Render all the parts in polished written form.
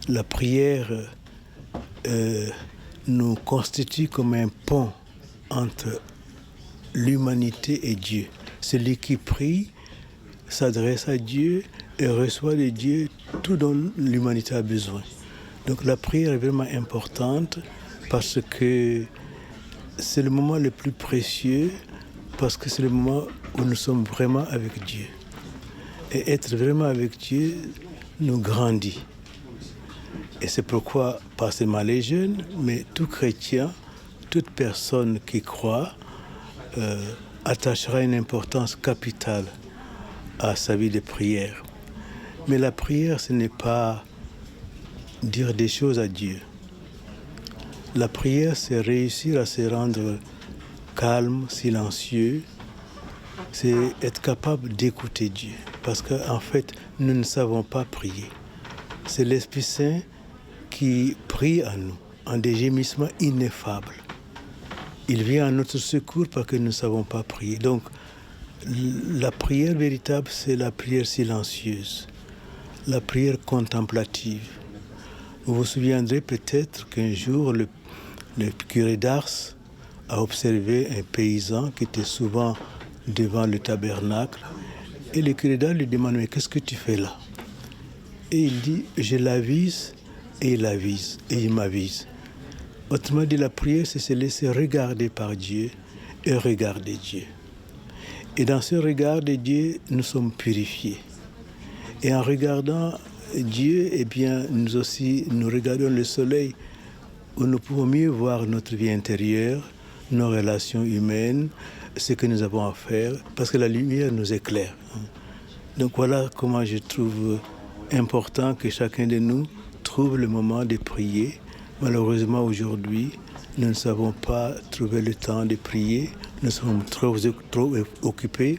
la prière nous constitue comme un pont entre l'humanité et Dieu. Celui qui prie s'adresse à Dieu et reçoit de Dieu tout dont l'humanité a besoin. Donc la prière est vraiment importante parce que c'est le moment le plus précieux, parce que c'est le moment où nous sommes vraiment avec Dieu. Et être vraiment avec Dieu nous grandit. Et c'est pourquoi, pas seulement les jeunes, mais tout chrétien, toute personne qui croit, attachera une importance capitale à sa vie de prière. Mais la prière, ce n'est pas dire des choses à Dieu. La prière, c'est réussir à se rendre calme, silencieux, c'est être capable d'écouter Dieu. Parce qu'en fait, nous ne savons pas prier. C'est l'Esprit Saint qui prie en nous, en des gémissements ineffables. Il vient à notre secours parce que nous ne savons pas prier. Donc, la prière véritable, c'est la prière silencieuse, la prière contemplative. Vous vous souviendrez peut-être qu'un jour, le curé d'Ars a observé un paysan qui était souvent devant le tabernacle. Et le curé d'Ars lui demande, mais qu'est-ce que tu fais là? Et il dit, je l'avise et il avise et il m'avise. Autrement dit, la prière, c'est se laisser regarder par Dieu et regarder Dieu. Et dans ce regard de Dieu, nous sommes purifiés. Et en regardant Dieu, eh bien, nous aussi, nous regardons le soleil où nous pouvons mieux voir notre vie intérieure, nos relations humaines, ce que nous avons à faire, parce que la lumière nous éclaire. Donc voilà comment je trouve important que chacun de nous trouve le moment de prier. Malheureusement, aujourd'hui, nous ne savons pas trouver le temps de prier. Nous sommes trop occupés,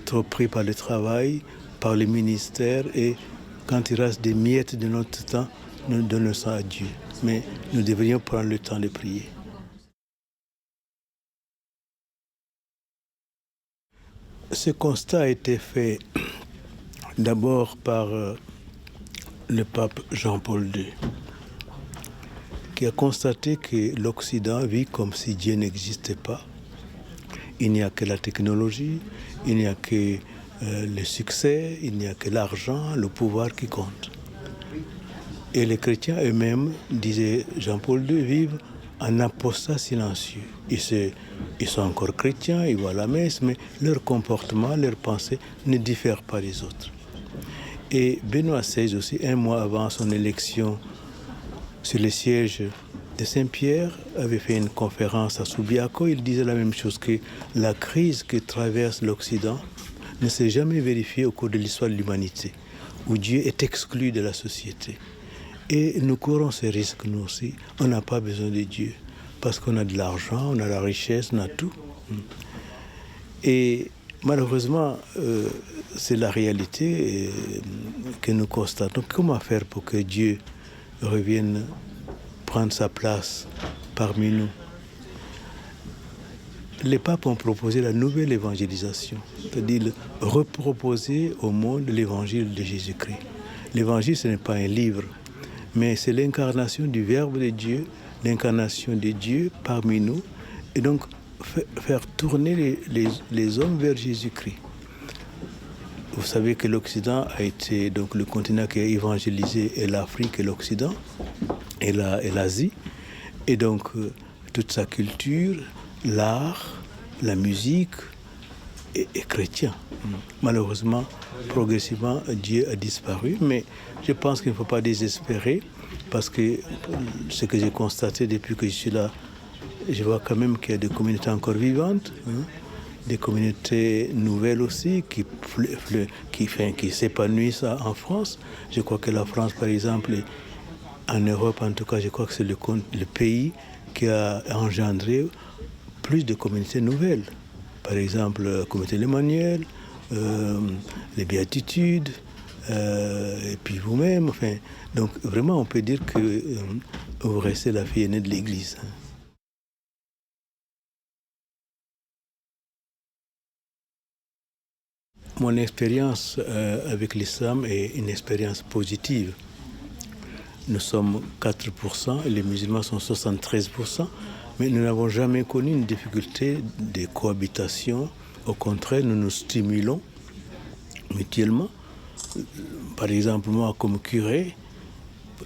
trop pris par le travail, par le ministère, et quand il reste des miettes de notre temps, nous donnons ça à Dieu. Mais nous devrions prendre le temps de prier. Ce constat a été fait d'abord par le pape Jean-Paul II, qui a constaté que l'Occident vit comme si Dieu n'existait pas. Il n'y a que la technologie, il n'y a que le succès, il n'y a que l'argent, le pouvoir qui compte. Et les chrétiens eux-mêmes, disait Jean-Paul II, vivent en apostat silencieux. Ils sont encore chrétiens, ils vont à la messe, mais leur comportement, leurs pensées ne diffèrent pas des autres. Et Benoît XVI aussi, un mois avant son élection sur le siège de Saint-Pierre, avait fait une conférence à Subiaco. Il disait la même chose, que la crise que traverse l'Occident ne s'est jamais vérifiée au cours de l'histoire de l'humanité, où Dieu est exclu de la société. Et nous courons ces risques, nous aussi. On n'a pas besoin de Dieu, parce qu'on a de l'argent, on a la richesse, on a tout. Et malheureusement, c'est la réalité que nous constatons. Comment faire pour que Dieu revienne prendre sa place parmi nous? Les papes ont proposé la nouvelle évangélisation, c'est-à-dire reproposer au monde l'évangile de Jésus-Christ. L'évangile, ce n'est pas un livre, mais c'est l'incarnation du Verbe de Dieu, l'incarnation de Dieu parmi nous, et donc faire tourner les hommes vers Jésus-Christ. Vous savez que l'Occident a été, donc le continent qui a évangélisé est l'Afrique et l'Occident, et l'Asie, et donc toute sa culture, l'art, la musique est chrétien. Malheureusement, progressivement, Dieu a disparu, mais je pense qu'il ne faut pas désespérer, parce que ce que j'ai constaté depuis que je suis là, je vois quand même qu'il y a des communautés encore vivantes, des communautés nouvelles aussi qui s'épanouissent en France. Je crois que la France, par exemple, en Europe en tout cas, je crois que c'est le pays qui a engendré plus de communautés nouvelles. Par exemple, la communauté l'Emmanuel, les Béatitudes, et puis vous-même. Enfin, donc vraiment, on peut dire que vous restez la fille aînée de l'Église. Mon expérience avec l'islam est une expérience positive. nous sommes 4% et les musulmans sont 73%, mais nous n'avons jamais connu une difficulté de cohabitation. Au contraire, nous nous stimulons mutuellement. Par exemple, moi, comme curé,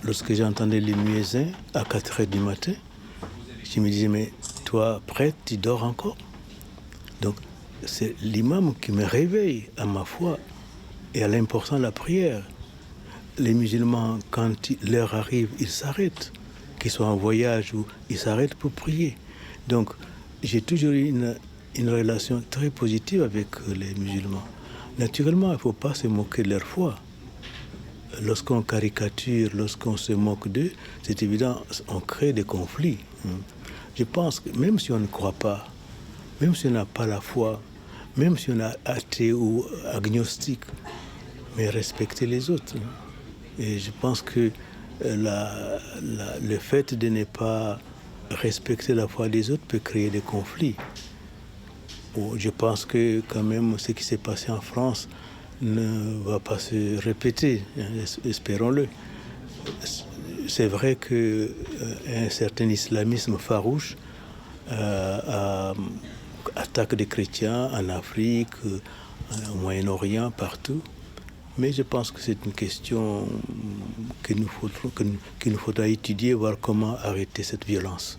lorsque j'entendais les muezzins à 4 heures du matin, je me disais, mais toi, prêtre, tu dors encore? Donc, c'est l'imam qui me réveille à ma foi et à l'importance de la prière. Les musulmans, quand l'heure arrive, ils s'arrêtent. Qu'ils soient en voyage ou ils s'arrêtent pour prier. Donc, j'ai toujours eu une relation très positive avec les musulmans. Naturellement, il ne faut pas se moquer de leur foi. Lorsqu'on caricature, lorsqu'on se moque d'eux, c'est évident, on crée des conflits. Je pense que même si on ne croit pas, même si on n'a pas la foi, même si on est athée ou agnostique, mais respecter les autres. Et je pense que le fait de ne pas respecter la foi des autres peut créer des conflits. Je pense que quand même ce qui s'est passé en France ne va pas se répéter, espérons-le. C'est vrai qu'un certain islamisme farouche attaque des chrétiens en Afrique, au Moyen-Orient, partout. Mais je pense que c'est une question qu'il nous faudra étudier, voir comment arrêter cette violence.